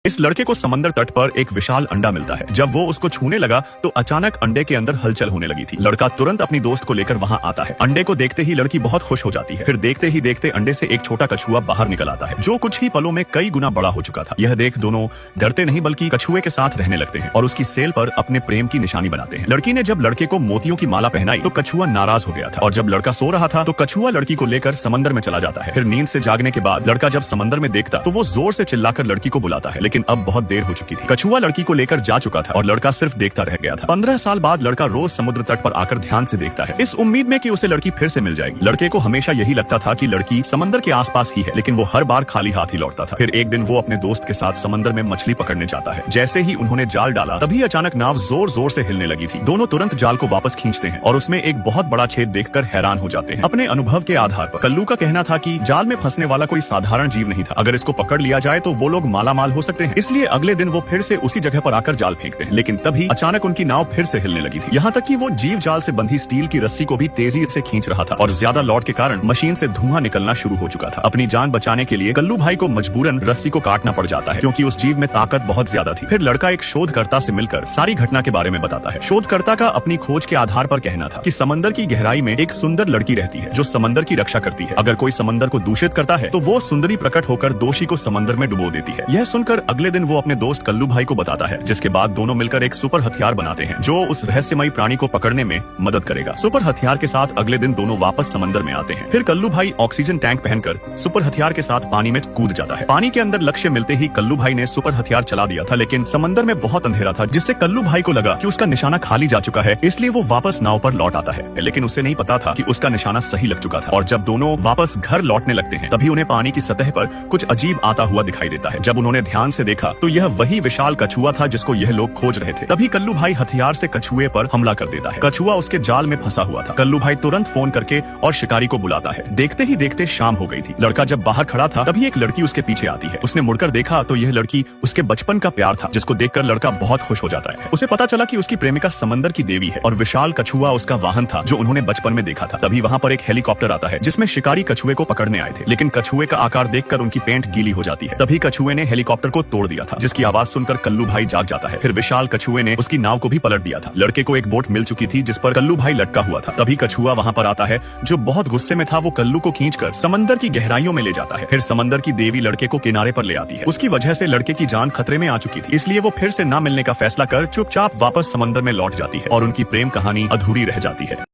इस लड़के को समंदर तट पर एक विशाल अंडा मिलता है। जब वो उसको छूने लगा तो अचानक अंडे के अंदर हलचल होने लगी थी। लड़का तुरंत अपनी दोस्त को लेकर वहां आता है। अंडे को देखते ही लड़की बहुत खुश हो जाती है। फिर देखते ही देखते अंडे से एक छोटा कछुआ बाहर निकल आता है, जो कुछ ही पलों में कई गुना बड़ा हो चुका था। यह देख दोनों डरते नहीं बल्कि कछुए के साथ रहने लगते हैं और उसकी सेल पर अपने प्रेम की निशानी बनाते हैं। लड़की ने जब लड़के को मोतियों की माला पहनाई तो कछुआ नाराज हो गया था, और जब लड़का सो रहा था तो कछुआ लड़की को लेकर समंदर में चला जाता है। फिर नींद से जागने के बाद लड़का जब समंदर में देखता तो वो जोर से चिल्लाकर लड़की को बुलाता है, लेकिन अब बहुत देर हो चुकी थी। कछुआ लड़की को लेकर जा चुका था और लड़का सिर्फ देखता रह गया था। 15 साल बाद लड़का रोज समुद्र तट पर आकर ध्यान से देखता है, इस उम्मीद में कि उसे लड़की फिर से मिल जाएगी। लड़के को हमेशा यही लगता था कि लड़की समंदर के आसपास ही है, लेकिन वो हर बार खाली हाथ ही लौटता था। फिर एक दिन वो अपने दोस्त के साथ समंदर में मछली पकड़ने जाता है। जैसे ही उन्होंने जाल डाला तभी अचानक नाव जोर जोर से हिलने लगी थी। दोनों तुरंत जाल को वापस खींचते हैं और उसमें एक बहुत बड़ा छेद देखकर हैरान हो जाते हैं। अपने अनुभव के आधार पर कल्लू का कहना था कि जाल में फंसने वाला कोई साधारण जीव नहीं था। अगर इसको पकड़ लिया जाए तो वो लोग मालामाल हो सकते हैं। इसलिए अगले दिन वो फिर से उसी जगह पर आकर जाल फेंकते हैं, लेकिन तभी अचानक उनकी नाव फिर से हिलने लगी थी। यहाँ तक कि वो जीव जाल से बंधी स्टील की रस्सी को भी तेजी से खींच रहा था और ज्यादा लौट के कारण मशीन से धुआं निकलना शुरू हो चुका था। अपनी जान बचाने के लिए कल्लू भाई को मजबूरन रस्सी को काटना पड़ जाता है, क्योंकि उस जीव में ताकत बहुत ज्यादा थी। फिर लड़का एक शोधकर्ता से मिलकर सारी घटना के बारे में बताता है। शोधकर्ता का अपनी खोज के आधार पर कहना था कि समंदर की गहराई में एक सुंदर लड़की रहती है जो समंदर की रक्षा करती है। अगर कोई समंदर को दूषित करता है तो वो सुंदरी प्रकट होकर दोषी को समंदर में डुबो देती है। यह सुनकर अगले दिन वो अपने दोस्त कल्लू भाई को बताता है, जिसके बाद दोनों मिलकर एक सुपर हथियार बनाते हैं जो उस रहस्यमयी प्राणी को पकड़ने में मदद करेगा। सुपर हथियार के साथ अगले दिन दोनों वापस समंदर में आते हैं। फिर कल्लू भाई ऑक्सीजन टैंक पहनकर सुपर हथियार के साथ पानी में कूद जाता है। पानी के अंदर लक्ष्य मिलते ही कल्लू भाई ने सुपर हथियार चला दिया था, लेकिन समंदर में बहुत अंधेरा था, जिससे कल्लू भाई को लगा कि उसका निशाना खाली जा चुका है। इसलिए वो वापस नाव पर लौट आता है, लेकिन उसे नहीं पता था कि उसका निशाना सही लग चुका था। और जब दोनों वापस घर लौटने लगते हैं तभी उन्हें पानी की सतह पर कुछ अजीब आता हुआ दिखाई देता है। जब उन्होंने ध्यान से देखा तो यह वही विशाल कछुआ था जिसको यह लोग खोज रहे थे। तभी कल्लू भाई हथियार से कछुए पर हमला कर देता है। कछुआ उसके जाल में फंसा हुआ था। कल्लू भाई तुरंत फोन करके और शिकारी को बुलाता है। देखते ही देखते शाम हो गई थी। लड़का जब बाहर खड़ा था तभी एक लड़की उसके पीछे आती है। उसने मुड़कर देखा तो यह लड़की उसके बचपन का प्यार था, जिसको देखकर लड़का बहुत खुश हो जाता है। उसे पता चला कि उसकी प्रेमिका समंदर की देवी है और विशाल कछुआ उसका वाहन था जो उन्होंने बचपन में देखा था। तभी वहां पर एक हेलीकॉप्टर आता है जिसमें शिकारी कछुए को पकड़ने आए थे, लेकिन कछुए का आकार देखकर उनकी पेंट गीली हो जाती है। तभी कछुए ने हेलीकॉप्टर को तोड़ दिया था, जिसकी आवाज सुनकर कल्लू भाई जाग जाता है। फिर विशाल कछुए ने उसकी नाव को भी पलट दिया था। लड़के को एक बोट मिल चुकी थी जिस पर कल्लू भाई लटका हुआ था। तभी कछुआ वहां पर आता है, जो बहुत गुस्से में था। वो कल्लू को खींचकर समंदर की गहराइयों में ले जाता है। फिर समंदर की देवी लड़के को किनारे पर ले आती है। उसकी वजह से लड़के की जान खतरे में आ चुकी थी, इसलिए वो फिर से ना मिलने का फैसला कर चुपचाप वापस समंदर में लौट जाती है और उनकी प्रेम कहानी अधूरी रह जाती है।